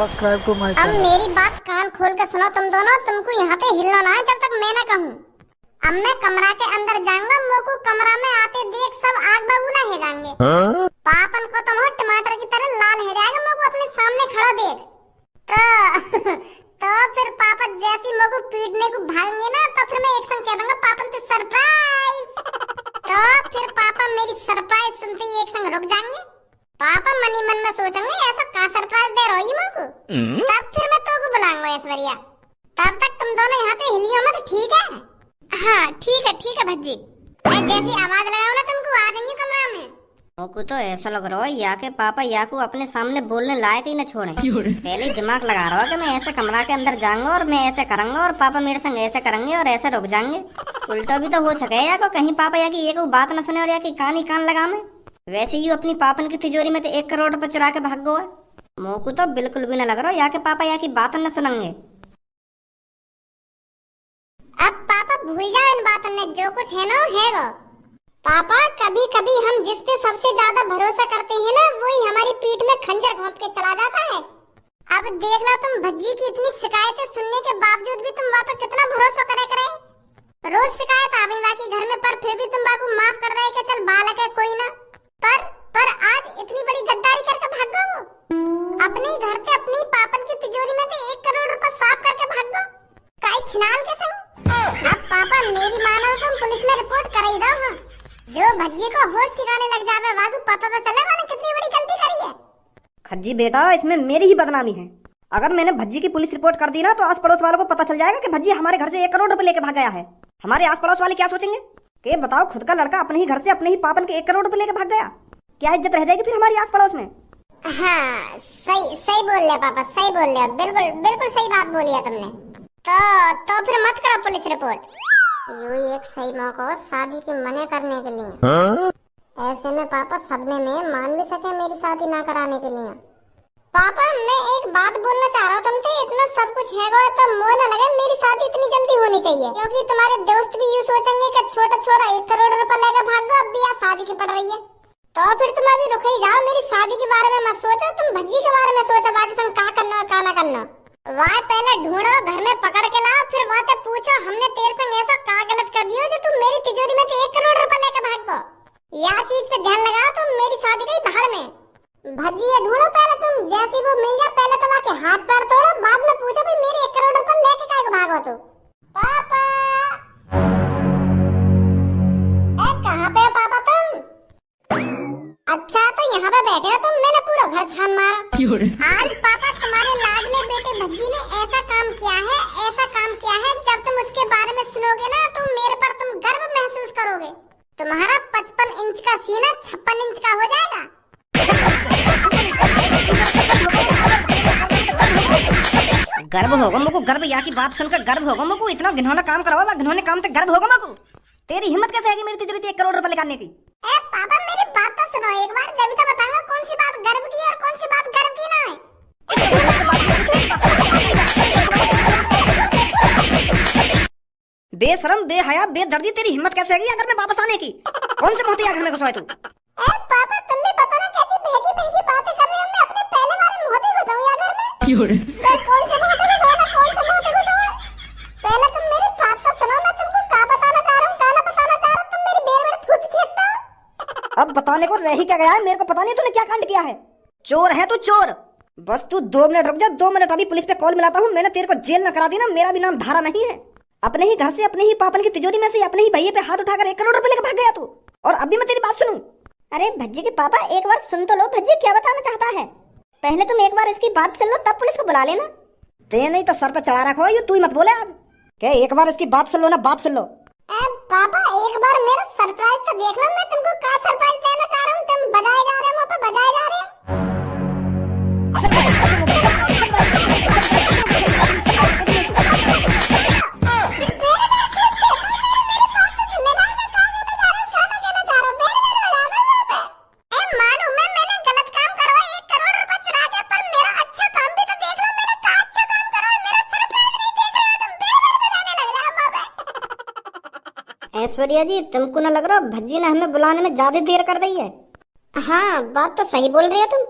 Subscribe to my अब channel. मेरी बात कान खोल के सुनो तुम दोनों। तुमको यहाँ पे हिलना ना है जब तक मैं ना कहूँ। अब मैं कमरा के अंदर जाऊंगा, मोको कमरा में आते देख सब आग बबूला है जाएंगे। पापन को तुम टमाटर की तरह लाल है जाएगा, मोको अपने सामने खड़ा देख तो तो फिर पापा जैसी मोको पीटने को भागेंगे ना, तो फिर मैं एक संग कह दूंगा पापन तो सरप्राइज। तो फिर पापा मेरी सरप्राइज सुनते ही एक संग रुक जाएंगे। पापा मनी मन में सोचेंगे ऐसा का सरप्राइज दे रही मोको। तब फिर मैं तो को बुलाऊंगा ऐश्वर्या। तब तक तुम दोनों यहाँ पे हिलियो मत, ठीक है? हाँ ठीक है भज्जी। मैं जैसी आवाज लगाऊं ना तुमको आ जाएंगे कमरा में। मोको तो ऐसा लग रहा है या के पापा या को अपने सामने बोलने लायक ही न छोड़े। पहले ही दिमाग लगा रहा है कि मैं ऐसे कमरा के अंदर जाऊंगा और मैं ऐसे करूंगा और पापा मेरे संग ऐसे करेंगे और ऐसे रुक जाएंगे। उल्टा भी तो हो सके या को कहीं पापा या की एक बात न सुने और या की कान ही कान लगा में। वैसे ही अपनी पापन की तिजोरी में तो 1 करोड़ रुपए चुरा के भाग गए। मोको तो बिल्कुल भी न लग रहा या के पापा या की बात न सुनेंगे। अब पापा भूल जाओ इन बातों में, जो कुछ है ना है वो। पापा कभी कभी हम जिस पे सबसे ज्यादा भरोसा करते हैं ना, वही हमारी पीठ में खंजर घोंप के चला जाता है। अब देख लो तुम भज्जी की इतनी शिकायतें सुनने के बावजूद भी तुम वहाँ पर कितना भरोसा करे। रोज शिकायत आ गई बाकी घर में, पर फिर भी तुम बाकू माफ कर रहे कि चल बालक है कोई ना। पर आज इतनी बड़ी गद्दारी करके भाग गो। अपने घर से अपनी पापन की तिजोरी में से 1 करोड़ रुपए साफ करके भाग गो। काई छिनाल के संग। अब पापा मेरी मानो तुम पुलिस में रिपोर्ट कर ही दो। हाँ, जो भज्जी को होश ठिकाने लग जावे वागू पता तो चलेगा ना कितनी बड़ी गलती करी है। खज्जी बेटा, इसमें मेरी ही बदनामी है। अगर मैंने भज्जी की पुलिस रिपोर्ट कर दी ना, तो आस पड़ोस वालों को पता चल जाएगा कि भज्जी हमारे घर से 1 करोड़ रुपए लेके भाग गया है। हमारे आस पड़ोस वाले क्या सोचेंगे कि बताओ, खुद का लड़का अपने ही घर से अपने ही पापन के 1 करोड़ रुपए लेके भाग गया। क्या इज्जत रह जाएगी फिर हमारी आस पड़ोस में? हाँ सही बोल रहे पापा, सही बोल रहे, बिल्कुल सही बात बोली है तुमने। तो फिर मत करो पुलिस रिपोर्ट। यूं एक सही मौका हो शादी की मना करने के लिए। ऐसे में पापा सदमे में मान भी सके मेरी शादी ना कराने के लिए। पापा मैं एक बात बोलना चाह रहा हूँ तुमसे, इतना सब कुछ है तो मोह न लगे मेरी शादी इतनी जल्दी होनी चाहिए, क्योंकि तुम्हारे दोस्त भी यूं सोचेंगे कि छोटा छोरा 1 करोड़ रुपए लेकर भाग गो, अब भी शादी की पड़ रही है। तो फिर तुम अभी रुक ही जाओ, मेरी शादी के बारे में मत सोचो, तुम भज्जी के बारे में सोचो, बाकी संग का करना का ना करना। वहाँ पहले ढूंढो, घर में पकड़ के लाओ, फिर वहाँ से पूछो हमने तेरे संग ऐसा का गलत कर दिया जो तुम मेरी तिजोरी में से 1 करोड़ रुपए लेकर भाग गो। यह चीज पे ध्यान लगाओ, तुम मेरी शादी गई भाड़ में। भज्जी ये ढूंढो पहले तुम, जैसी वो मिल जाए पहले तो वहाँ के हाथ पैर तोड़ो, बाद में पूछो भी मेरे 1 करोड़ रुपए लेके काहे भागो तू। पापा कहाँ पे पापा तुम? अच्छा तो यहाँ पे बैठे हो तुम, मैंने पूरा घर छान मारा। आज पापा तुम्हारे लाडले बेटे भज्जी ने ऐसा काम किया है, जब तुम उसके बारे में सुनोगे ना तो मेरे पर तुम गर्व महसूस करोगे। तुम्हारा 55 इंच का सीना 56 इंच का हो जाएगा। गर्व होगा मुझको, गर्व या की बात सुनकर गर्व होगा मुझको। इतना घिनौना काम करवा, घिनौने काम से गर्व होगा मुझको। तेरी हिम्मत कैसे है कि मेरी तिजोरी से 1 करोड़ रुपए निकालने की? पापा मेरी बात तो सुनो एक बार, जब तो बताऊंगा कौन सी बात गर्व की और कौन सी बात गर्व की ना है। बेशरम, बेहया, बेदर्दी, तेरी हिम्मत कैसे है घर में वापस आने की? कौन से मोहती घर में घुसा है तू? पापा तुम भी पता ना कैसी बहकी बातें कर रहे हो। मैं अपने पहले वाले मोहती घुसाऊं घर में? कौन से मोहती घुसा है? पहले तुम मेरी बात तो सुनो, मैं तुमको क्या बताना चाह रहा हूँ, क्या ना बताना चाह रहा हूँ। तुम मेरी बेर में थूक छेड़ते हो। अब बताने को रह ही क्या गया है? मेरे को पता नहीं तूने क्या कांड किया है। चोर है तू, चोर। बस तू 2 मिनट रुक जा, 2 मिनट अभी पुलिस पे कॉल मिलाता हूँ। मैंने तेरे को जेल न करा दी ना, मेरा भी नाम धारा नहीं है। अपने ही घर से अपने ही पापन की तिजोरी में से अपने ही भैया पे हाथ उठाकर 1 करोड़ रुपए लेकर भाग गया तू, और अभी मैं तेरी बात सुनूं? अरे भज्जी के पापा एक बार सुन तो लो, भज्जी क्या बताना चाहता है। पहले तुम एक बार इसकी बात सुन लो, तब पुलिस को बुला लेना। ते नहीं तो सर पे चढ़ा रखो, ये तू ही मत बोले आज। क्या एक बार इसकी बात सुन लो ना, बात सुन लो। पापा एक बार मेरा सरप्राइज तो देख लो, मैं तुमको क्या सरप्राइज देना चाह रहा हूँ। तुम बजाए जा रहे हो, मुझ पे बजाए जा रहे हो। ऐश्वर्या जी तुमको न लग रहा भज्जी ने हमें बुलाने में ज्यादा देर कर दी है? हाँ बात तो सही बोल रही हो तुम।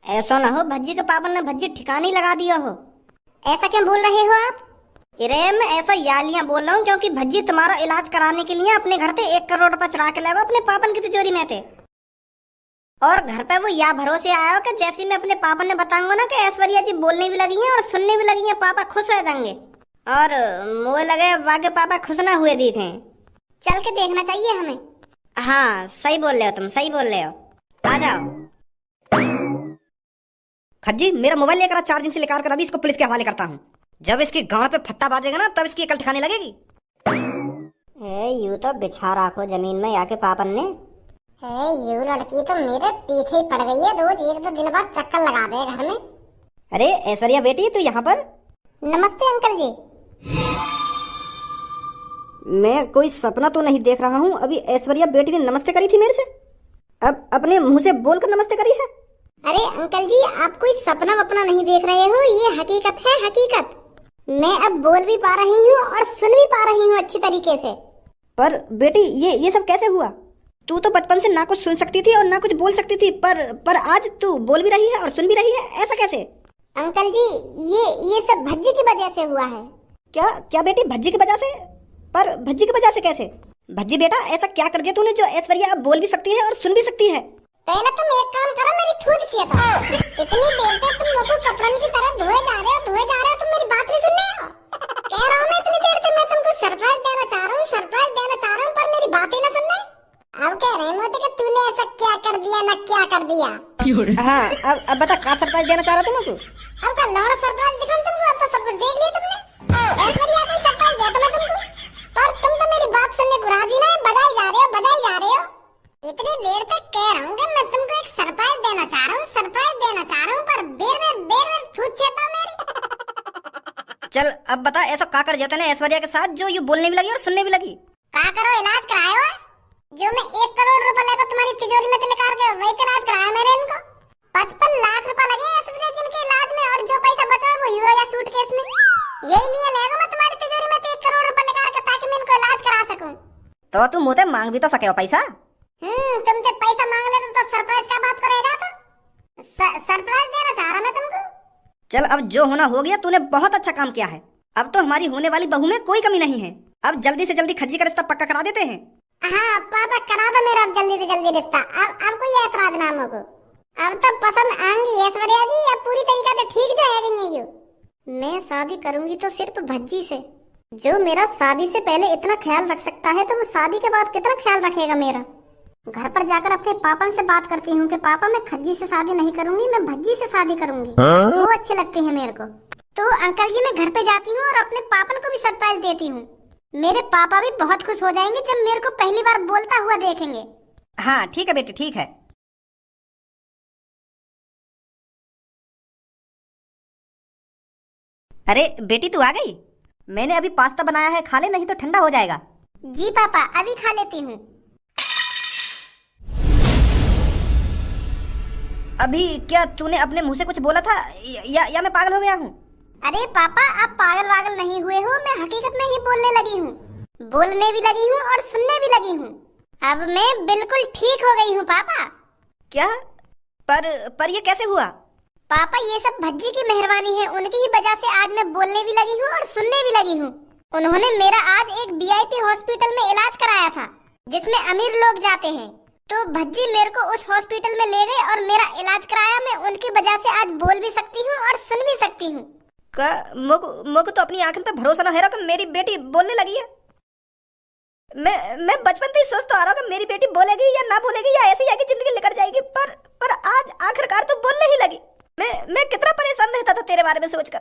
ऐसा ना हो भज्जी के पापा ने भज्जी ठिकाने लगा दिया हो। ऐसा क्यों बोल रहे हो आप? अरे मैं ऐसा यालियां बोल रहा हूँ क्योंकि भज्जी तुम्हारा इलाज कराने के लिए अपने घर से 1 करोड़ रुपए चुरा के लाया अपने पापन की तिजोरी में थे। और घर पे वो या भरोसे आया हो कि जैसे मैं अपने पापा ने बताऊंगा ना कि ऐश्वर्या जी बोलने भी लगी हैं और सुनने भी लगी हैं, पापा खुश हो जाएंगे। और मुझे लगे वाके पापा खुश ना हुए दिखे। चल के देखना चाहिए हमें। हाँ सही बोल रहे हो तुम, सही बोल रहे हो। आ जाओ। खज्जी मेरा मोबाइल लेकर चार्जिंग से लेकर अभी इसको पुलिस के हवाले करता हूँ। जब इसकी गांड पे फट्टा बाजेगा ना तब इसकी अकल ठिकाने लगेगी। यूं तो बिछा रखो जमीन में आके पापन ने। यू लड़की तो मेरे पीछे ही पड़ गई है, रोज 1-2 दिन बाद चक्कर लगा दे घर में। अरे ऐश्वर्या बेटी तू यहाँ पर? नमस्ते अंकल जी। मैं कोई सपना तो नहीं देख रहा हूँ? अभी ऐश्वर्या बेटी ने नमस्ते करी थी मेरे से, अब अपने मुंह से बोलकर नमस्ते करी है। अरे अंकल जी आप कोई सपना वपना नहीं देख रहे हो, ये हकीकत है हकीकत। मैं अब बोल भी पा रही हूँ और सुन भी पा रही हूँ अच्छी तरीके से। पर बेटी ये सब कैसे हुआ? तू तो बचपन से ना कुछ सुन सकती थी और ना कुछ बोल सकती थी, पर आज तू बोल भी रही है और सुन भी रही है, ऐसा कैसे? अंकल जी ये सब भज्जी की वजह से हुआ है। क्या बेटी भज्जी की वजह से? पर भज्जी की वजह से कैसे? भज्जी बेटा ऐसा क्या कर दिया तूने जो ऐश्वर्या अब बोल भी सकती है और सुन भी सकती है? पहले तुम एक काम करो, मेरी थूक छिए तो। इतनी देर तक तुम लोगों को कपड़न की तरह धोए जा रहे हो, तुम मेरी बात नहीं सुन रहे हो। कह रहा हूँ मैं इतनी देर से मैं तुमको सरप्राइज देना चाह रहा हूँ, पर मेरी बात ही ना सुन रहे। अब कह रहे हो कि तूने ऐसा क्या कर दिया ना क्या कर दिया। हाँ अब बता कहाँ सरप्राइज देना चाह रहा तुमको? अब का लौड़ा सरप्राइज दिखाऊं तुमको? अब तो सब कुछ देख लिया तुमने। ऐश्वर्या को सरप्राइज देता मैं तुमको, पर तुम तो मेरी बात सुनने को राजी ना, बजाई जा रहे हो। इतनी देर तक कह रहा हूँ कि मैं तुमको एक सरप्राइज देना चाह रहा हूँ, पर बेर थूक छेता मेरी। चल अब बता ऐसा का कर जाता ना ऐश्वर्या के साथ जो यू बोलने भी लगी और सुनने भी लगी? का करो इलाज करायो है? जो मैं 1 करोड़ रुपए लेकर तुम्हारी तिजोरी में निकाल के वही इलाज कराया मैंने इनको। 55 लाख रुपए लगे ऐश्वर्या जी के इलाज में, और जो पैसा बचा है वो यूरो या सूटकेस में। यही लिए लेगा मैं तुम्हारी तिजोरी में 1 करोड़ रुपए निकाल के, ताकि मैं इनको इलाज करा सकूं। तो तू मुझे मांग भी तो सके हो पैसा? तुमसे पैसा मांग ले तो सरप्राइज का बात करेगा? तो सरप्राइज देना चाह रहा मैं तुमको। चल अब जो होना हो गया, तूने बहुत अच्छा काम किया है। अब तो हमारी होने वाली बहू में कोई कमी नहीं है। अब जल्दी से जल्दी खज्जी का रिश्ता पक्का करा देते हैं। हाँ पापा करा दो मेरा अब जल्दी से जल्दी रिश्ता। अब कोई ऐतराज ना हो। अब तो पसंद आएंगी ऐश्वर्या जी, अब पूरी तरीका से ठीक जाएगी। यू मैं शादी करूंगी तो सिर्फ भज्जी से। जो मेरा शादी से पहले इतना ख्याल रख सकता है तो वो शादी के बाद कितना ख्याल रखेगा मेरा। घर पर जाकर अपने पापा से बात करती हूँ कि पापा मैं खज्जी से शादी नहीं करूंगी, मैं भज्जी से शादी करूंगी। वो अच्छे लगते हैं मेरे को। तो अंकल जी मैं घर पे जाती हूँ और अपने पापा को भी सरप्राइज देती हूँ। मेरे पापा भी बहुत खुश हो जाएंगे जब मेरे को पहली बार बोलता हुआ देखेंगे। हाँ ठीक है बेटी ठीक है। अरे बेटी तू आ गई? मैंने अभी पास्ता बनाया है, खा ले नहीं तो ठंडा हो जाएगा। जी पापा अभी खा लेती हूँ। अभी क्या तूने अपने मुंह से कुछ बोला था या मैं पागल हो गया हूँ? अरे पापा आप पागल वागल नहीं हुए हो, मैं हकीकत में ही बोलने लगी हूँ, बोलने भी लगी हूँ और सुनने भी लगी हूँ। अब मैं बिल्कुल ठीक हो गई हूँ पापा। क्या? पर ये कैसे हुआ? पापा ये सब भज्जी की मेहरबानी है, उनकी ही वजह से आज मैं बोलने भी लगी हूँ और सुनने भी लगी हूँ। उन्होंने मेरा आज एक VIP हॉस्पिटल में इलाज कराया था जिसमें अमीर लोग जाते हैं, तो भज्जी मेरे को उस हॉस्पिटल में ले गए और मेरा इलाज कराया। मैं उनकी वजह से आज बोल भी सकती हूँ और सुन भी सकती हूँ। मोको तो अपनी आंखों पे भरोसा ना है रहा कि मेरी बेटी बोलने लगी है। मैं बचपन से ही सोचता आ रहा हूँ कि मेरी बेटी बोलेगी या ना बोलेगी या ऐसे ही आगे जिंदगी निकल जाएगी, पर आज आखिरकार तो बोलने ही लगी। मैं कितना परेशान रहता था तेरे बारे में सोचकर,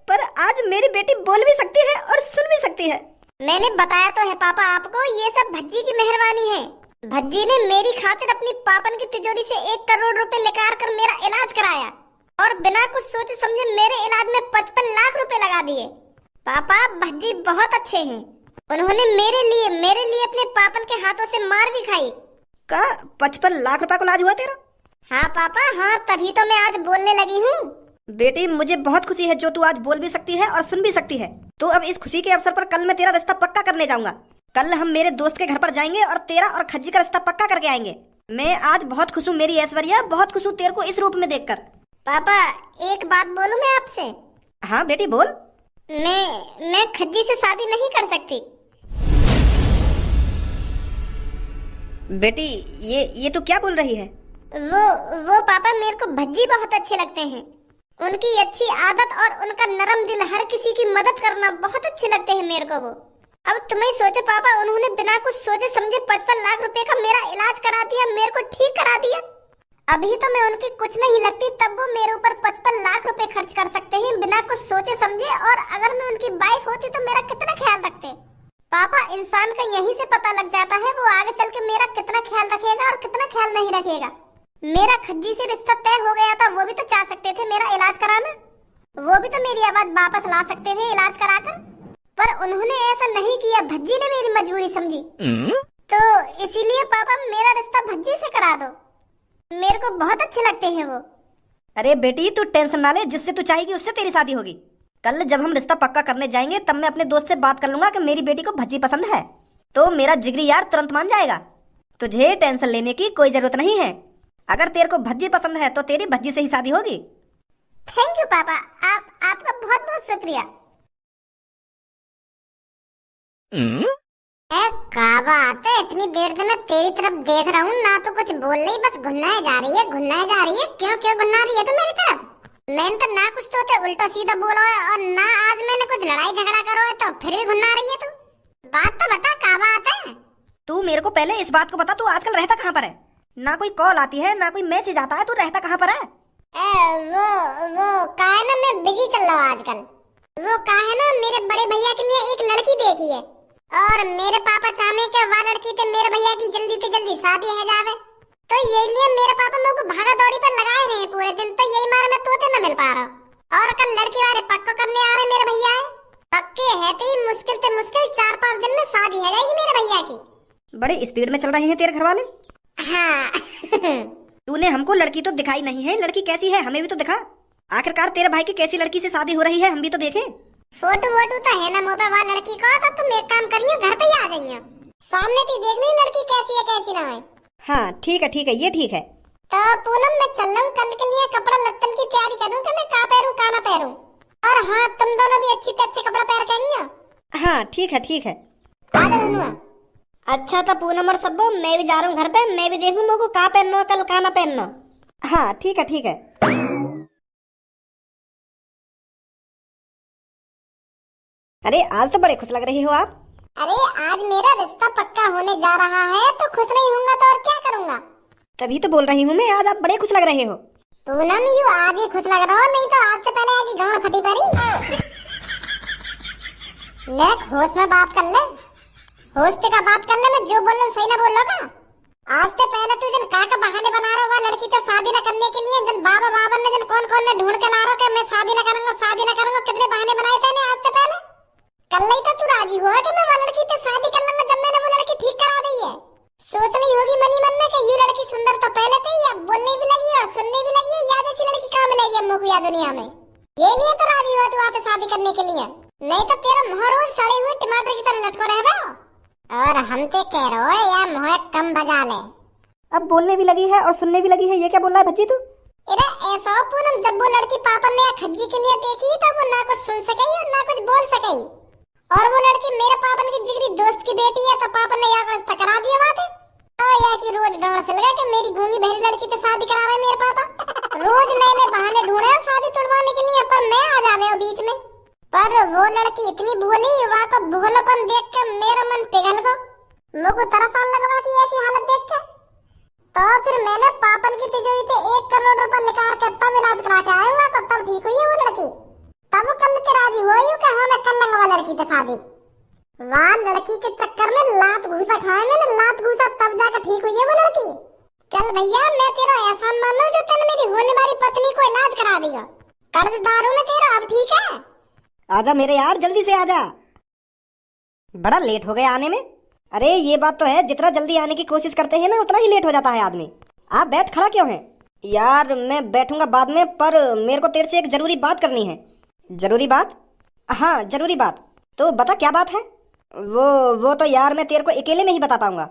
पर आज मेरी बेटी बोल भी सकती है और सुन भी सकती है। मैंने बताया तो है पापा आपको, ये सब भज्जी की मेहरबानी है। भज्जी ने मेरी खातिर अपनी पापन की तिजोरी से 1 करोड़ रुपए निकाल कर मेरा इलाज कराया और बिना कुछ सोचे समझे मेरे इलाज में 55 लाख रुपए लगा दिए। पापा भज्जी बहुत अच्छे हैं, उन्होंने मेरे लिए अपने पापन के हाथों से मार भी खाई। का 55 लाख रुपए को इलाज हुआ तेरा? हाँ पापा हाँ, तभी तो मैं आज बोलने लगी हूँ। बेटी मुझे बहुत खुशी है जो तू आज बोल भी सकती है और सुन भी सकती है। तो अब इस खुशी के अवसर पर कल मैं तेरा रिश्ता पक्का करने जाऊंगा। कल हम मेरे दोस्त के घर पर जाएंगे और तेरा और खज्जी का रिश्ता पक्का करके आएंगे। मैं आज बहुत खुश हूँ मेरी ऐश्वर्या, बहुत खुश हूँ तेरे को इस रूप में देखकर। पापा एक बात बोलूं मैं आपसे? हाँ बेटी बोल। मैं खज्जी से शादी नहीं कर सकती। बेटी ये तू क्या बोल रही है? वो पापा मेरे को भज्जी बहुत अच्छे लगते हैं। उनकी अच्छी आदत और उनका नरम दिल, हर किसी की मदद करना बहुत अच्छे लगते हैं मेरे को वो। अब तुम्हें सोचो पापा, उन्होंने बिना कुछ सोचे समझे 55 लाख रुपए का मेरा इलाज करा दिया, मेरे को ठीक करा दिया। अभी तो मैं उनकी कुछ नहीं लगती, तब वो मेरे ऊपर 55 लाख रुपए खर्च कर सकते हैं बिना कुछ सोचे समझे। और अगर मैं उनकी वाइफ होती तो मेरा कितना ख्याल रखते। पापा इंसान का यहीं से पता लग जाता है वो आगे चल के मेरा कितना ख्याल रखेगा और कितना ख्याल नहीं रखेगा। मेरा खज्जी से रिश्ता तय हो गया था, वो भी तो चाह सकते थे मेरा इलाज कराना, वो भी तो मेरी आवाज वापस ला सकते थे इलाज कराकर, पर उन्होंने ऐसा नहीं किया। भज्जी ने मेरी मजबूरी समझी, तो इसीलिए पापा मेरा रिश्ता भज्जी से करा दो, मेरे को बहुत अच्छे लगते हैं वो। अरे बेटी तू टेंशन ना ले, जिससे तू चाहेगी उससे तेरी शादी होगी। कल जब हम रिश्ता पक्का करने जाएंगे तब मैं अपने दोस्त से बात कर लूंगा कि मेरी बेटी को भज्जी पसंद है, तो मेरा जिगरी यार तुरंत मान जाएगा। तुझे टेंशन लेने की कोई जरूरत नहीं है। अगर तेरे को भज्जी पसंद है तो तेरी भज्जी से ही शादी होगी। थैंक यू पापा, आपका बहुत बहुत शुक्रिया। क्या बात है, इतनी देर से मैं तेरी तरफ देख रहा हूँ ना, तो कुछ बोल रही, बस घुन्नाए जा रही है घुन्नाए जा रही है। क्यों घुन्ना रही है तू मेरी तरफ? मैंने तो ना कुछ तो उल्टा सीधा बोला है और ना आज मैंने कुछ लड़ाई झगड़ा करो है, तो फिर भी घुन्ना रही है तू। बात तो बता, क्या बात है? तू मेरे को पहले इस बात को बता, तू आजकल रहता कहाँ पर है? ना कोई कॉल आती है ना कोई मैसेज आता है, तू रहता कहाँ पर है? वो का है ना, मैं बिजी चल रहा हूँ आजकल। वो का है ना, मेरे बड़े भैया के लिए एक लड़की देखी है और मेरे पापा चाहने के वह लड़की थे मेरे भैया की जल्दी से जल्दी शादी है जावे, तो यही लिए मेरे पापा मेरे को भागा दौड़ी पर लगाए रहे पूरे दिन, तो यही मारे मैं तोते न मिल पा रहा। और कल लड़की वाले पक्का करने आ रहे मेरे भैया है, पक्के है तो मुश्किल से मुश्किल 4-5 दिन में शादी है जाएगी मेरे भैया की। बड़े स्पीड में चल रहे हैं तेरे घर वाले। हाँ तूने हमको लड़की तो दिखाई नहीं है, लड़की कैसी है हमें भी तो दिखा। आखिरकार तेरे भाई की कैसी लड़की से शादी हो रही है हम भी तो देखें। फोटो वोटो तो है ना मोबाइल वाला लड़की का, तो तुम एक काम करियो घर पे ही आ जाइयो, सामने तो देख ली लड़की कैसी है कैसी ना है। हाँ ठीक है ये ठीक है। तो पूनम मैं चल रहा हूँ, कल के लिए कपड़ा लत्तन की तैयारी करूँ कि मैं का पहनूं का ना पहनूं। और हाँ तुम दोनों भी अच्छे से अच्छे कपड़ा पहन के आइयो। हाँ ठीक है। आ जाओ दोनों। अच्छा तो पूनम और सब्बो मैं भी जा रहा हूँ घर पे, मैं भी देखूँ मेरे को का पहनना कल का ना पहनना। हाँ ठीक है। अरे आज तो बड़े खुश लग रही हो आप। अरे आज मेरा रिश्ता पक्का होने जा रहा है, तो खुश नहीं होऊंगा तो और क्या करूंगा। तभी तो बोल रही हूँ मैं, आज आप बड़े खुश लग रहे हो। पूनम यू आज ही खुश लग रहा हो, नहीं तो आज से पहले आगे गाँव फटी पड़ी। ले होश में बात कर ले, होश का बात कर ले, मैं जो बोल रहा हूँ सही ना बोल रहा का। आज से पहले तू जन का बहाने बना रहा होगा लड़की से शादी न करने के लिए, जन बाबा ने जन कौन ने ढूंढ के ला रहा कि मैं शादी न करूंगा, कितने बहाने बनाए थे आज से पहले। कल नहीं तो तू राजी हुआ कि मैं वो लड़की से शादी कर लूंगा जब मैंने वो लड़की ठीक करा दी है। सोच रही होगी मनी मन में कि ये लड़की सुंदर तो पहले थी, अब बोलने भी लगी और सुनने भी लगी है, याद ऐसी लड़की कहाँ मिलेगी हम लोग दुनिया में। ये लिए तो राजी हुआ तू आके शादी करने के लिए, नहीं तो तेरा मुँह रोज सड़े हुए टमाटर की तरह लटको रहे हो। और हम तो कह रहे हो या मुँह कम बजा ले। अब बोलने भी लगी है और सुनने भी लगी है, ये क्या बोल रहा है भज्जी तू? अरे ऐसा पूनम, जब वो लड़की पापा ने खज्जी के लिए देखी तब वो ना कुछ सुन सकी और ना कुछ बोल सकी, और वो लड़की मेरे पापा की जिगरी दोस्त की बेटी है, तो पापा ने यहाँ रिश्ता करा दिया बात है। या कि रोज गाँव से लगा कि मेरी गूंगी बहरी लड़की से शादी करा रहे मेरे पापा, रोज नए बहाने ढूंढे शादी तुड़वाने के लिए, पर मैं आ जावे बीच में। पर वो लड़की इतनी भोली, वहाँ का भोलापन देख के मेरा मन पिघल गो, मुझको तरस आने लगा कि ऐसी हालत देख के। तो फिर मैंने पापन की तिजोरी से 1 करोड़ रुपए निकाल के तब इलाज करा के आया, तब ठीक हुई है वो लड़की। तब कल के राजी हुई हूँ कि हाँ मैं कर लूंगा लड़की से शादी। वहाँ लड़की के चक्कर में लात घूसा खाया मैंने, लात घूसा तब जाकर ठीक हुई है वो लड़की। चल भैया मैं तेरा एहसान मान लूं जो तेने मेरी होने वाली पत्नी को इलाज करा दिया, कर्जदार हूं मैं तेरा, अब ठीक है। आजा मेरे यार, जल्दी से आजा, बड़ा लेट हो गया आने में। अरे ये बात तो है, जितना जल्दी आने की कोशिश करते हैं ना उतना ही लेट हो जाता है आदमी। आप बैठ खड़ा क्यों है? यार मैं बैठूंगा बाद में, पर मेरे को तेरे से एक जरूरी बात करनी है। जरूरी बात? हाँ जरूरी बात। तो बता क्या बात है? वो तो यार मैं तेरे को अकेले में ही बता पाऊंगा।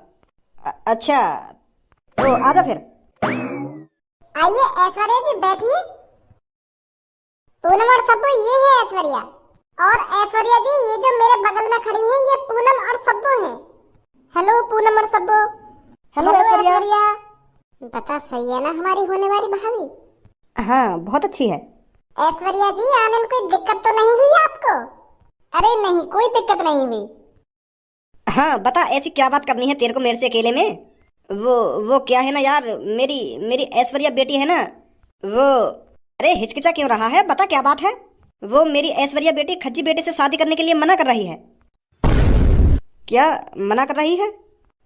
अच्छा तो आजा फिर। आइए ऐश्वर्या जी बैठिए। पूनम और सब्बू ये है ऐश्वर्या। और ऐश्वर्या जी ये जो मेरे बगल में खड़ी हैं ये पूनम और सब्बू हैं। हेलो पूनम और सब्बू। हेलो ऐश्वर्या। बता सही है ना हमारी होने वाली भाभी? हाँ बहुत अच्छी है। ऐश्वर्या जी आने में कोई दिक्कत तो नहीं हुई आपको? अरे नहीं कोई दिक्कत नहीं हुई। हाँ बता ऐसी क्या बात करनी है तेरे को मेरे से अकेले में? वो क्या है ना यार, मेरी मेरी ऐश्वर्या बेटी है ना वो। अरे हिचकिचा क्यों रहा है, बता क्या बात है? वो मेरी ऐश्वर्या बेटी खज्जी बेटे से शादी करने के लिए मना कर रही है। क्या मना कर रही है?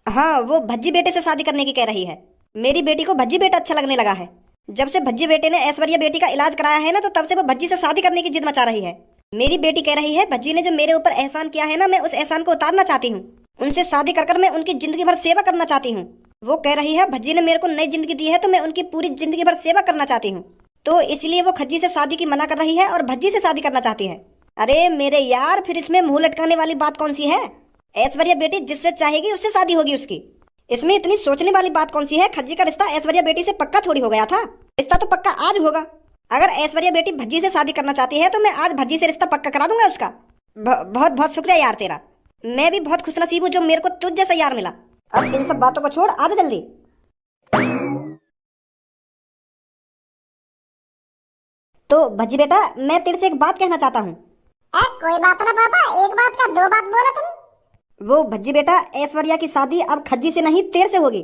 हाँ वो भज्जी बेटे से शादी करने की कह रही है। मेरी बेटी को भज्जी बेटा अच्छा लगने लगा है। जब से भज्जी बेटे ने ऐश्वर्या बेटी का इलाज कराया है ना तो तब से वो भज्जी से शादी करने की जिद मचा रही है। मेरी बेटी कह रही है भज्जी ने जो मेरे ऊपर एहसान किया है ना मैं उस एहसान को उतारना चाहती हूँ। उनसे शादी कर मैं उनकी जिंदगी भर सेवा करना चाहती हूँ। वो कह रही है भज्जी ने मेरे को नई जिंदगी दी है तो मैं उनकी पूरी जिंदगी भर सेवा करना चाहती हूँ। तो इसलिए वो खज्जी से शादी की मना कर रही है और भज्जी से शादी करना चाहती है। अरे मेरे यार फिर इसमें मुंह लटकाने वाली बात कौन सी है? ऐश्वर्या बेटी जिससे चाहेगी उससे शादी होगी उसकी। इसमें इतनी सोचने वाली बात कौन सी है? खज्जी का रिश्ता ऐश्वर्या बेटी से पक्का थोड़ी हो गया था। रिश्ता तो पक्का आज होगा। अगर ऐश्वर्या बेटी भज्जी से शादी करना चाहती है तो मैं आज भज्जी से रिश्ता पक्का करा दूंगा उसका। बहुत बहुत शुक्रिया यार तेरा। मैं भी बहुत खुशनसीब हूँ जो मेरे को तुझ जैसा यार मिला। अब इन सब बातों को छोड़ आजा जल्दी। तो भज्जी बेटा मैं तेरे से एक बात कहना चाहता हूँ। कोई बात ना पापा, एक बात का दो बात बोला तुम। वो भज्जी बेटा ऐश्वर्या की शादी अब खज्जी से नहीं तेरे से होगी।